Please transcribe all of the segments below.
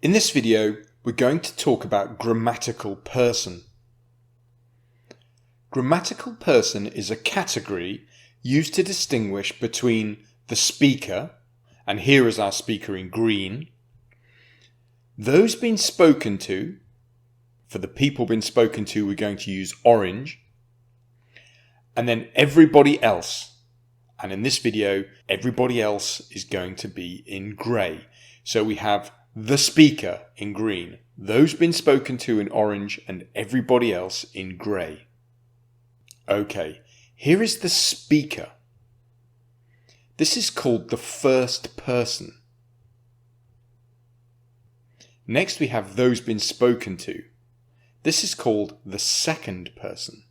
In this video, we're going to talk about grammatical person. Grammatical person is a category used to distinguish between the speaker, and here is our speaker in green, those being spoken to. For the people being spoken to, we're going to use orange, and then everybody else. And in this video, everybody else is going to be in grey. So we have the speaker in green, those being spoken to in orange, and everybody else in grey. Okay, here is the speaker. This is called the first person. Next we have those being spoken to. This is called the second person.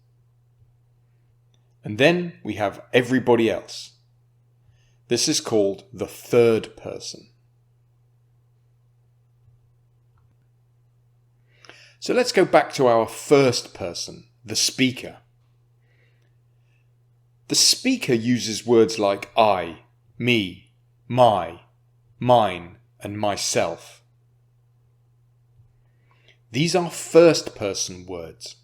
And then we have everybody else. This is called the third person. So let's go back to our first person, the speaker. The speaker uses words like I, me, my, mine, and myself. These are first person words.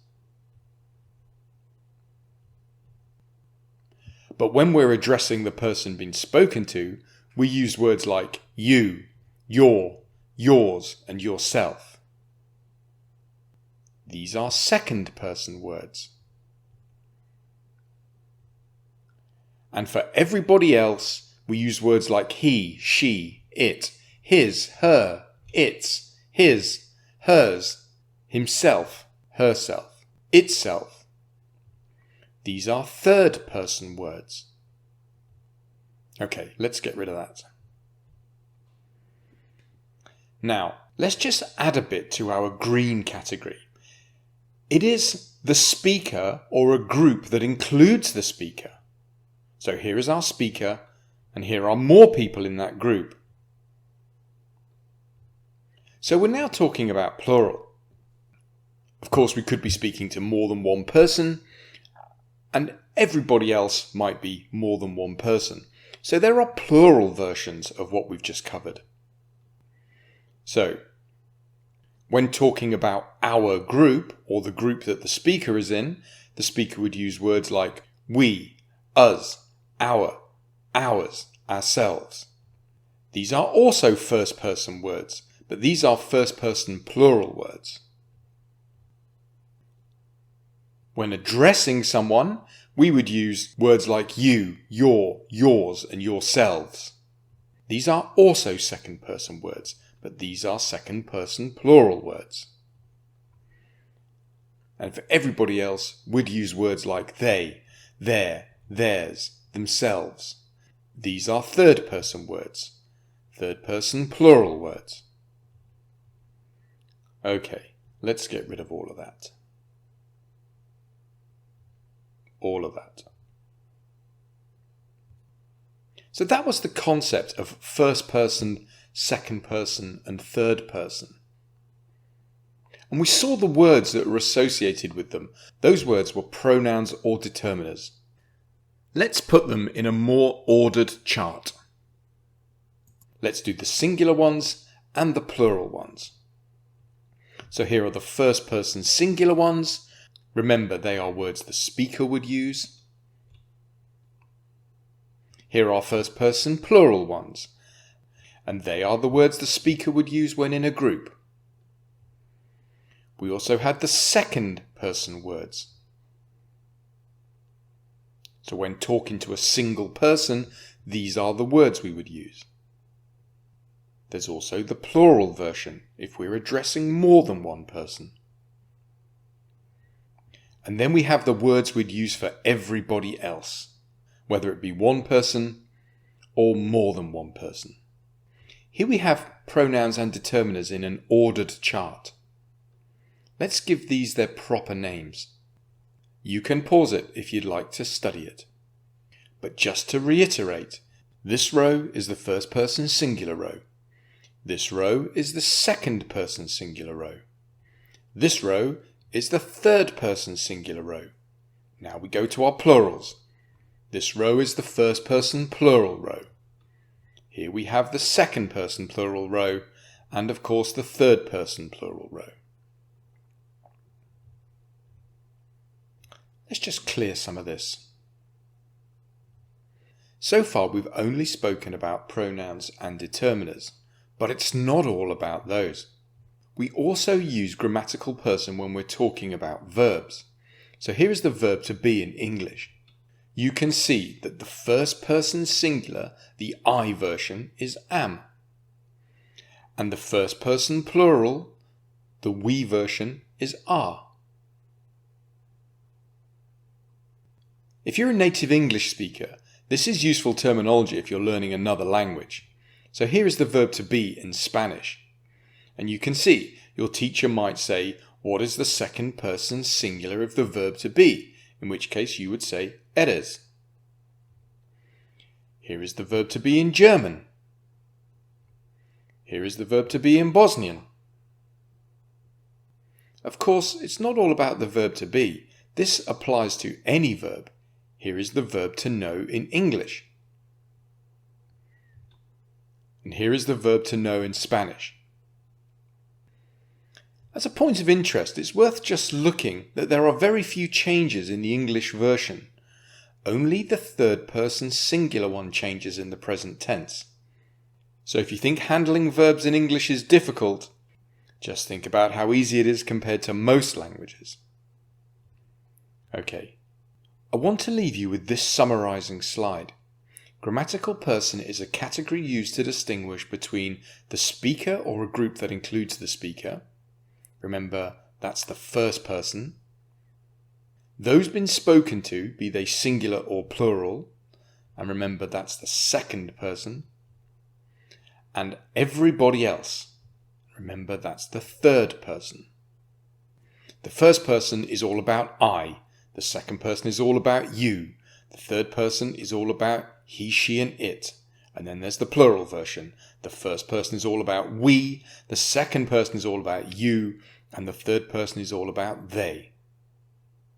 But when we're addressing the person being spoken to, we use words like you, your, yours, and yourself. These are second person words. And for everybody else, we use words like he, she, it, his, her, its, his, hers, himself, herself, itself. These are third person words. Okay, let's get rid of that. Now, let's just add a bit to our green category. It is the speaker or a group that includes the speaker. So here is our speaker, and here are more people in that group. So we're now talking about plural. Of course, we could be speaking to more than one person, and everybody else might be more than one person. So there are plural versions of what we've just covered. So, when talking about our group, or the group that the speaker is in, the speaker would use words like we, us, our, ours, ourselves. These are also first person words, but these are first person plural words. When addressing someone, we would use words like you, your, yours, and yourselves. These are also second person words, but these are second person plural words. And for everybody else, we'd use words like they, their, theirs, themselves. These are third person words, third person plural words. Okay, let's get rid of all of that. All of that. So that was the concept of first person, second person, and third person. And we saw the words that were associated with them. Those words were pronouns or determiners. Let's put them in a more ordered chart. Let's do the singular ones and the plural ones. So here are the first person singular ones. Remember, they are words the speaker would use. Here are first person plural ones, and they are the words the speaker would use when in a group. We also had the second person words. So when talking to a single person, these are the words we would use. There's also the plural version if we're addressing more than one person. And then we have the words we'd use for everybody else, whether it be one person or more than one person. Here we have pronouns and determiners in an ordered chart. Let's give these their proper names. You can pause it if you'd like to study it. But just to reiterate, this row is the first person singular row. This row is the second person singular row. This row is the third person singular row. Now we go to our plurals. This row is the first person plural row. Here we have the second person plural row, and of course the third person plural row. Let's just clear some of this. So far we've only spoken about pronouns and determiners, but it's not all about those. We also use grammatical person when we're talking about verbs. So here is the verb to be in English. You can see that the first person singular, the I version, is am. And the first person plural, the we version, is are. If you're a native English speaker, this is useful terminology if you're learning another language. So here is the verb to be in Spanish. And you can see your teacher might say, what is the second person singular of the verb to be? In which case you would say eres. Here is the verb to be in German. Here is the verb to be in Bosnian. Of course, it's not all about the verb to be. This applies to any verb. Here is the verb to know in English. And here is the verb to know in Spanish. As a point of interest, it's worth just looking that there are very few changes in the English version. Only the third person singular one changes in the present tense. So if you think handling verbs in English is difficult, just think about how easy it is compared to most languages. Okay, I want to leave you with this summarizing slide. Grammatical person is a category used to distinguish between the speaker or a group that includes the speaker. Remember, that's the first person. Those been spoken to, be they singular or plural. And remember, that's the second person. And everybody else. Remember, that's the third person. The first person is all about I. The second person is all about you. The third person is all about he, she, and it. And then there's the plural version. The first person is all about we. The second person is all about you. And the third person is all about they.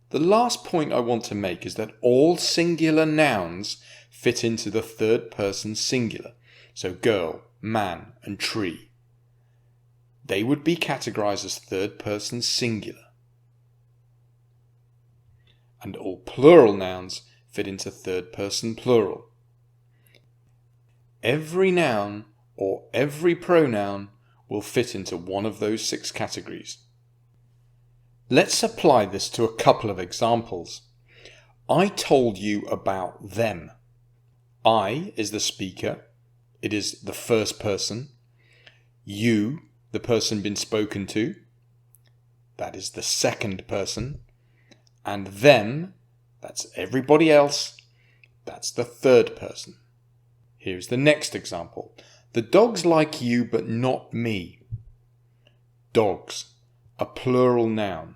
The last point I want to make is that all singular nouns fit into the third person singular. So girl, man, and tree. They would be categorized as third person singular. And all plural nouns fit into third person plural. Every noun or every pronoun will fit into one of those 6 categories. Let's apply this to a couple of examples. I told you about them. I is the speaker. It is the first person. You, the person been spoken to. That is the second person. And them, that's everybody else. That's the third person. Here's the next example. The dogs like you but not me. Dogs, a plural noun.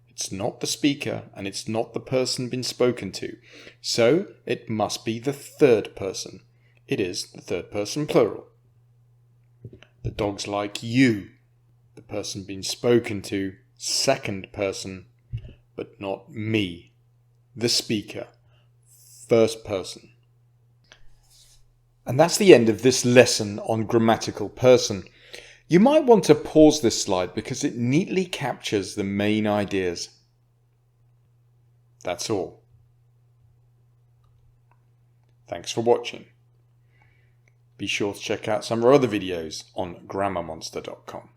It's not the speaker and it's not the person been spoken to. So it must be the third person. It is the third person plural. The dogs like you. The person been spoken to, second person, but not me. The speaker, first person. And that's the end of this lesson on grammatical person. You might want to pause this slide because it neatly captures the main ideas. That's all. Thanks for watching. Be sure to check out some of our other videos on grammarmonster.com.